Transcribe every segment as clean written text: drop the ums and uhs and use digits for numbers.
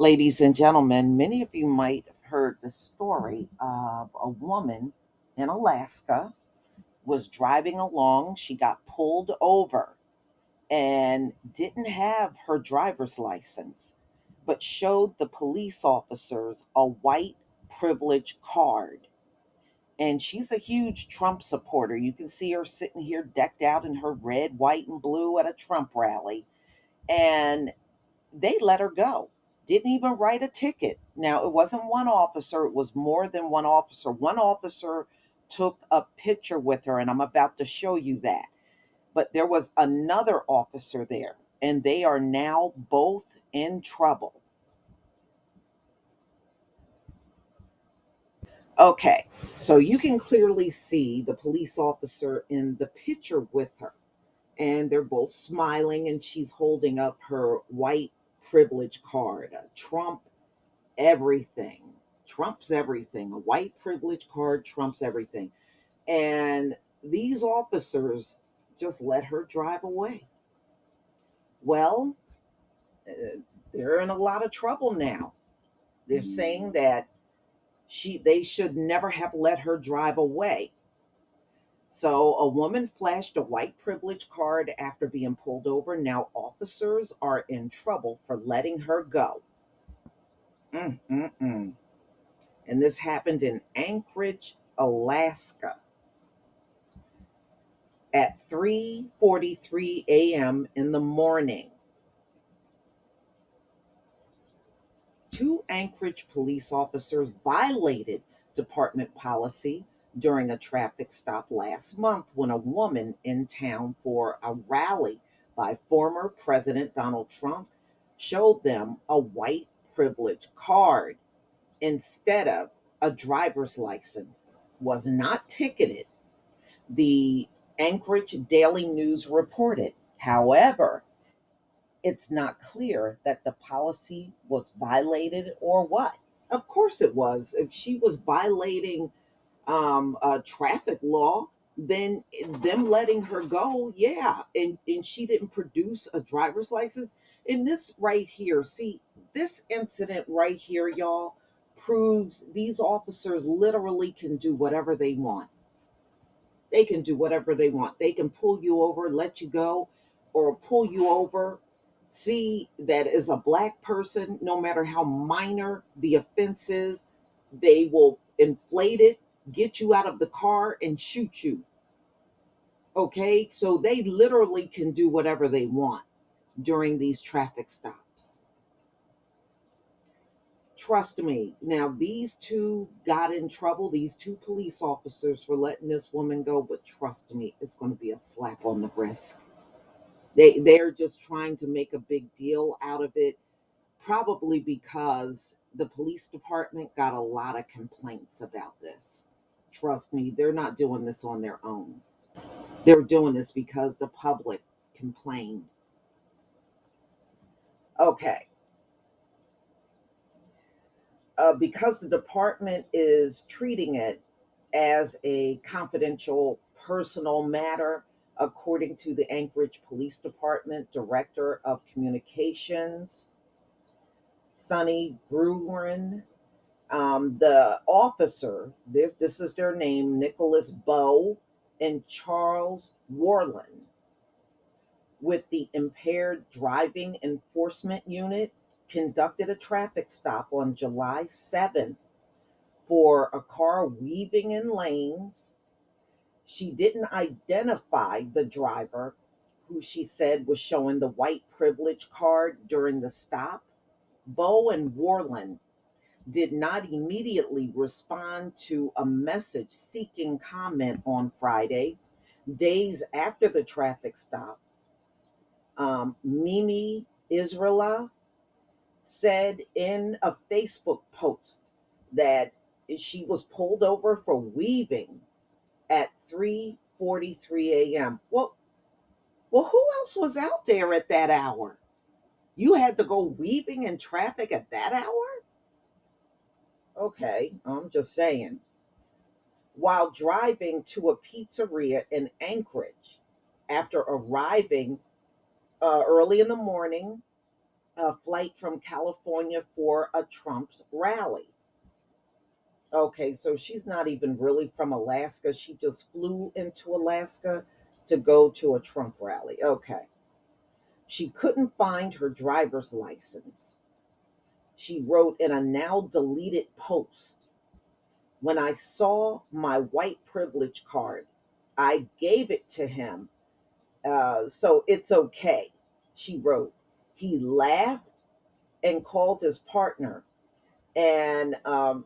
Ladies and gentlemen, many of you might have heard the story of a woman in Alaska was driving along. She got pulled over and didn't have her driver's license, but showed the police officers a white privilege card. And she's a huge Trump supporter. You can see her sitting here decked out in her red, white, and blue at a Trump rally. And they let her go. Didn't even write a ticket. Now, it wasn't one officer, it was more than one officer. One officer took a picture with her, and I'm about to show you that. But there was another officer there, and they are now both in trouble. Okay, so you can clearly see the police officer in the picture with her, and they're both smiling, and she's holding up her white privilege card, a Trump everything. Trumps everything. A white privilege card trumps everything. And these officers just let her drive away. Well, they're in a lot of trouble now. They're saying that they should never have let her drive away. So a woman flashed a white privilege card after being pulled over. Now officers are in trouble for letting her go. Mm-mm-mm. And this happened in Anchorage, Alaska at 3:43 a.m. in the morning. Two Anchorage police officers violated department policy during a traffic stop last month when a woman in town for a rally by former President Donald Trump showed them a white privilege card instead of a driver's license, was not ticketed, the Anchorage Daily News reported. However, it's not clear that the policy was violated or what. Of course, it was. If she was violating a traffic law, then them letting her go, yeah. And she didn't produce a driver's license. And this right here, see, this incident right here, y'all, proves these officers literally can do whatever they want. They can do whatever they want. They can pull you over, let you go, or pull you over. See that as a black person, no matter how minor the offense is, they will inflate it, get you out of the car, and shoot you. Okay? So they literally can do whatever they want during these traffic stops. Trust me. Now, these two got in trouble, these two police officers, for letting this woman go, but trust me, it's going to be a slap on the wrist. They're just trying to make a big deal out of it, probably because the police department got a lot of complaints about this. Trust me, they're not doing this on their own. They're doing this because the public complained. Okay. Because the department is treating it as a confidential personal matter, according to the Anchorage Police Department Director of Communications, Sonny Bruin. The officer, this is their name, Nicholas Bowe and Charles Warland, with the Impaired Driving Enforcement Unit, conducted a traffic stop on July 7th for a car weaving in lanes. She didn't identify the driver, who she said was showing the white privilege card during the stop. Bowe and Warland did not immediately respond to a message seeking comment on Friday, days after the traffic stop. Mimi Israela said in a Facebook post that she was pulled over for weaving at 3:43 a.m. Well, who else was out there at that hour? You had to go weaving in traffic at that hour? Okay, I'm just saying. While driving to a pizzeria in Anchorage after arriving early in the morning, a flight from California for a Trump's rally. Okay, so she's not even really from Alaska. She just flew into Alaska to go to a Trump rally. Okay. She couldn't find her driver's license. She wrote in a now deleted post, "When I saw my white privilege card, I gave it to him. So it's okay," she wrote. He laughed and called his partner. And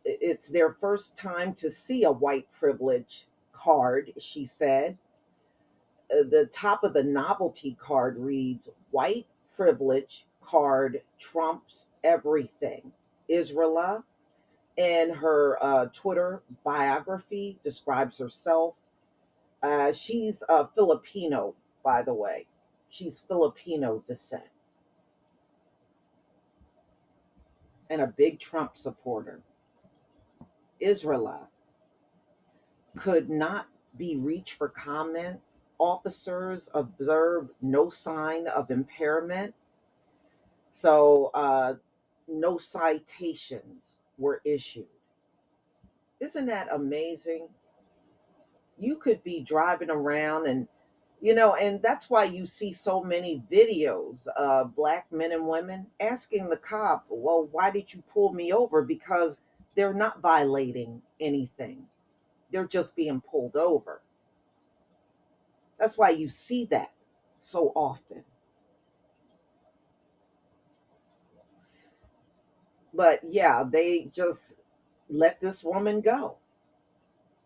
it's their first time to see a white privilege card, she said. The top of the novelty card reads, "White privilege card trumps everything." Israela, in her Twitter biography, describes herself. She's Filipino, by the way. She's Filipino descent and a big Trump supporter. Israela could not be reached for comment. Officers observed no sign of impairment. So no citations were issued. Isn't that amazing? You could be driving around and that's why you see so many videos of black men and women asking the cop, "Well, why did you pull me over?" Because they're not violating anything. They're just being pulled over. That's why you see that so often. But yeah, they just let this woman go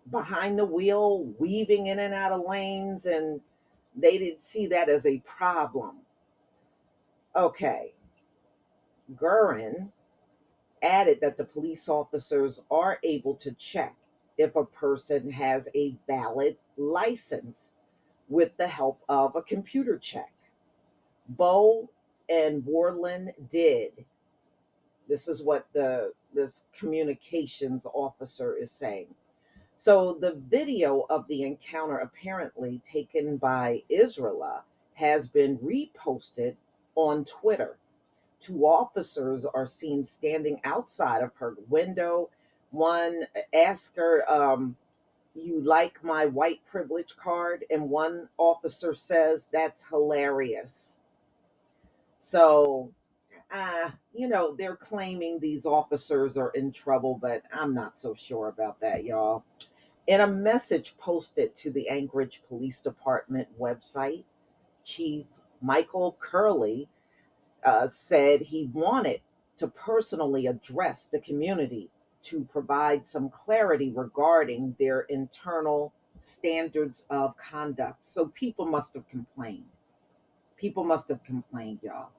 behind the wheel, weaving in and out of lanes, and they didn't see that as a problem. Okay, Gurin added that the police officers are able to check if a person has a valid license with the help of a computer check. Bow and Warland did. This is what this communications officer is saying. So the video of the encounter, apparently taken by Israela, has been reposted on Twitter. Two officers are seen standing outside of her window. One asked her, "You like my white privilege card?" And one officer says, "That's hilarious." So they're claiming these officers are in trouble, but I'm not so sure about that, y'all. In a message posted to the Anchorage Police Department website, Chief Michael Curley said he wanted to personally address the community to provide some clarity regarding their internal standards of conduct. So people must have complained. People must have complained, y'all.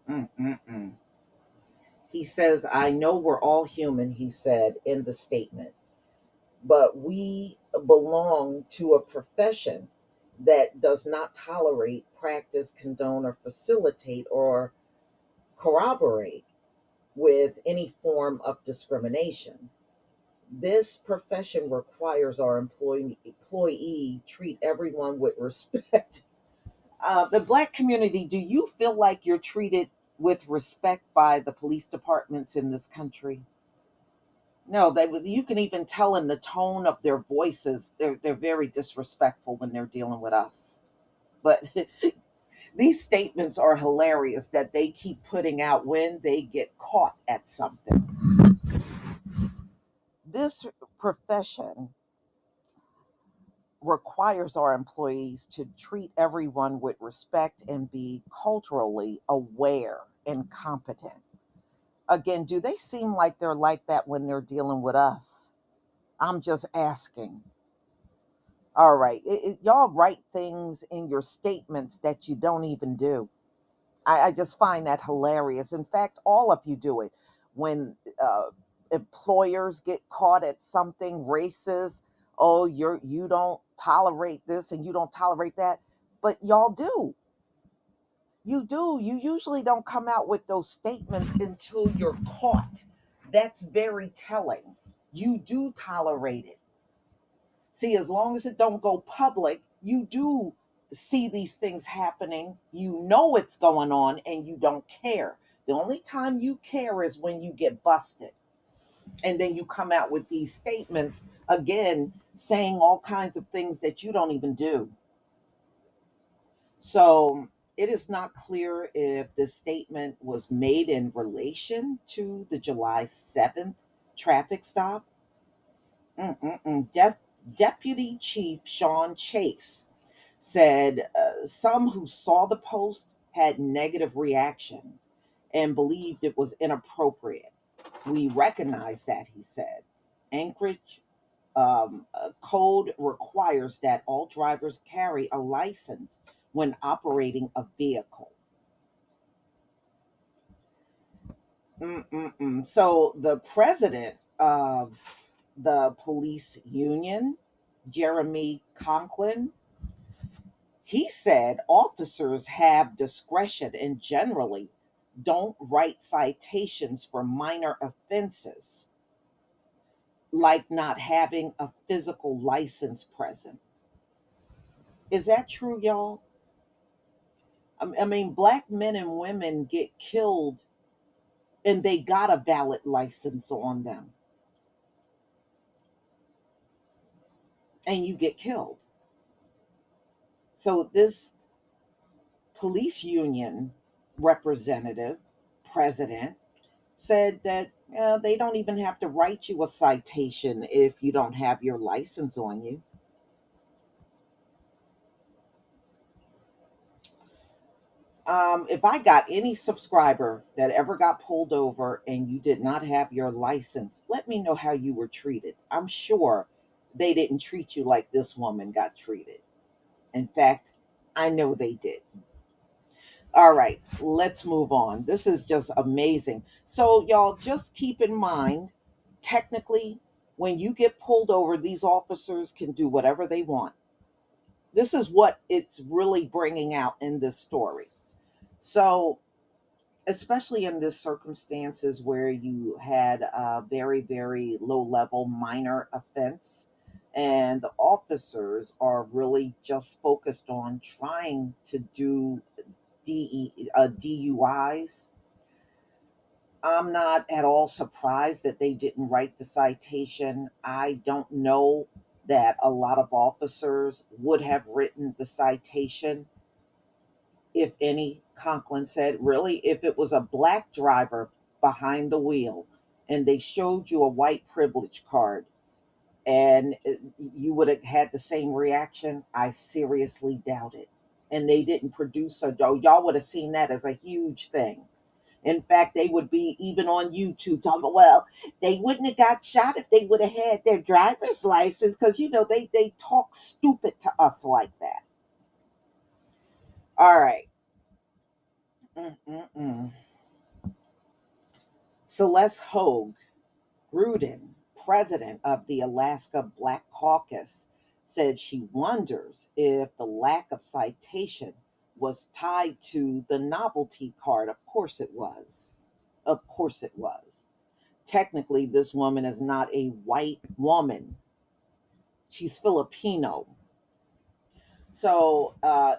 Mm-mm-mm. He says, "I know we're all human," he said in the statement, "but we belong to a profession that does not tolerate, practice, condone, or facilitate or corroborate with any form of discrimination. This profession requires our employee treat everyone with respect." The black community, do you feel like you're treated with respect by the police departments in this country? No, you can even tell in the tone of their voices. They're very disrespectful when they're dealing with us. But these statements are hilarious that they keep putting out when they get caught at something. This profession requires our employees to treat everyone with respect and be culturally aware and competent. Again, do they seem like they're like that when they're dealing with us? I'm just asking. All right. Y'all write things in your statements that you don't even do. I just find that hilarious. In fact, all of you do it. When employers get caught at something racist, "Oh, you don't tolerate this and you don't tolerate that," but y'all do. You do. You usually don't come out with those statements until you're caught. That's very telling. You do tolerate it. See, as long as it don't go public, you do see these things happening, you know it's going on, and you don't care. The only time you care is when you get busted. And then you come out with these statements again, saying all kinds of things that you don't even do. So it is not clear if this statement was made in relation to the July 7th traffic stop. Deputy Chief Sean Chase said some who saw the post had negative reactions and believed it was inappropriate. We recognize that, he said. Anchorage code requires that all drivers carry a license when operating a vehicle. So the president of the police union, Jeremy Conklin, he said officers have discretion and generally don't write citations for minor offenses, like not having a physical license present. Is that true, y'all? I mean, black men and women get killed and they got a valid license on them, and you get killed. So, this police union representative, president, said that they don't even have to write you a citation if you don't have your license on you. If I got any subscriber that ever got pulled over and you did not have your license, let me know how you were treated. I'm sure they didn't treat you like this woman got treated. In fact, I know they did. All right, let's move on. This is just amazing. So, y'all, just keep in mind, technically, when you get pulled over, these officers can do whatever they want. This is what it's really bringing out in this story. So, especially in this circumstances where you had a very, very low level minor offense, and the officers are really just focused on trying to do DUIs. I'm not at all surprised that they didn't write the citation. I don't know that a lot of officers would have written the citation, if any. Conklin said, really, if it was a black driver behind the wheel and they showed you a white privilege card and you would have had the same reaction, I seriously doubt it. And they didn't produce a, y'all would have seen that as a huge thing. In fact, they would be even on YouTube talking about, well, they wouldn't have got shot if they would have had their driver's license, because they talk stupid to us like that. All right. Mm-mm-mm. Celeste Hogue Gruden, president of the Alaska Black Caucus, said she wonders if the lack of citation was tied to the novelty card. Of course it was. Of course it was. Technically, this woman is not a white woman. She's Filipino. So,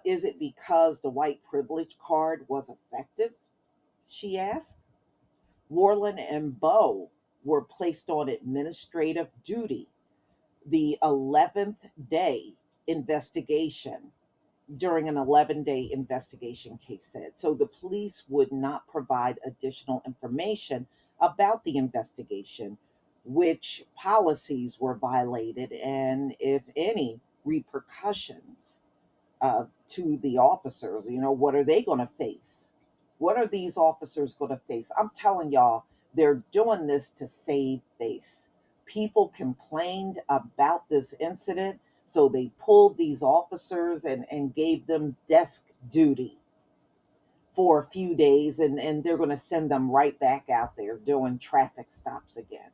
is it because the white privilege card was effective? She asked. Warland and Bowe were placed on administrative duty the 11th day investigation during an 11-day investigation, case said. So the police would not provide additional information about the investigation, which policies were violated, and if any repercussions to the officers. What are they going to face? What are these officers going to face? I'm telling y'all, they're doing this to save face. People complained about this incident, so they pulled these officers and gave them desk duty for a few days, and they're going to send them right back out there doing traffic stops again.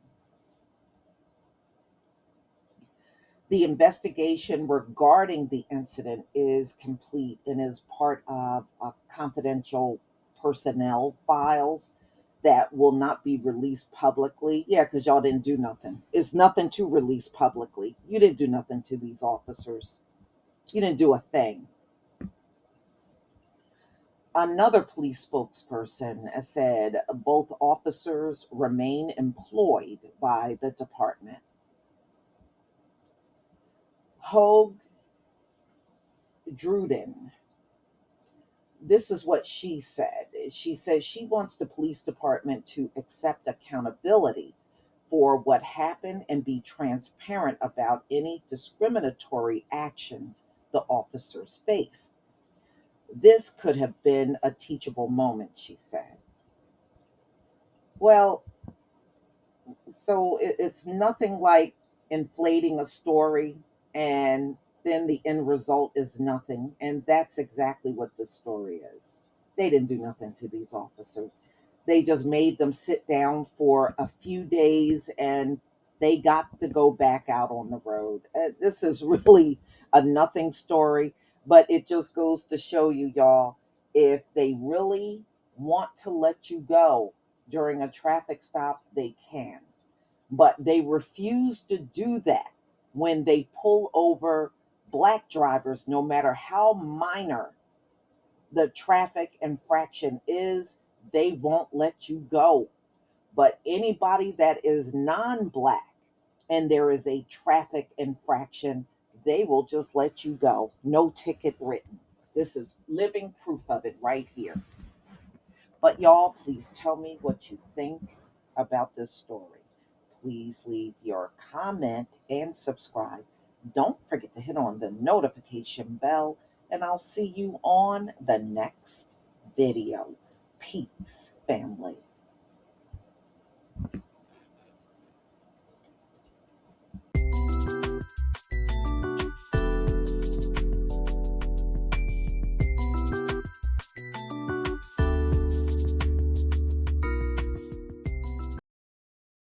The investigation regarding the incident is complete and is part of confidential personnel files that will not be released publicly. Yeah, because y'all didn't do nothing. It's nothing to release publicly. You didn't do nothing to these officers. You didn't do a thing. Another police spokesperson said both officers remain employed by the department. Hogue Druden, this is what she said. She says she wants the police department to accept accountability for what happened and be transparent about any discriminatory actions the officers face. This could have been a teachable moment, she said. Well, so it's nothing like inflating a story and then the end result is nothing. And that's exactly what this story is. They didn't do nothing to these officers. They just made them sit down for a few days and they got to go back out on the road. This is really a nothing story, but it just goes to show you, y'all, if they really want to let you go during a traffic stop, they can. But they refuse to do that when they pull over black drivers, no matter how minor the traffic infraction is, they won't let you go. But anybody that is non black and there is a traffic infraction, they will just let you go. No ticket written. This is living proof of it right here. But y'all, please tell me what you think about this story. Please leave your comment and subscribe. Don't forget to hit on the notification bell, and I'll see you on the next video. Peace, family.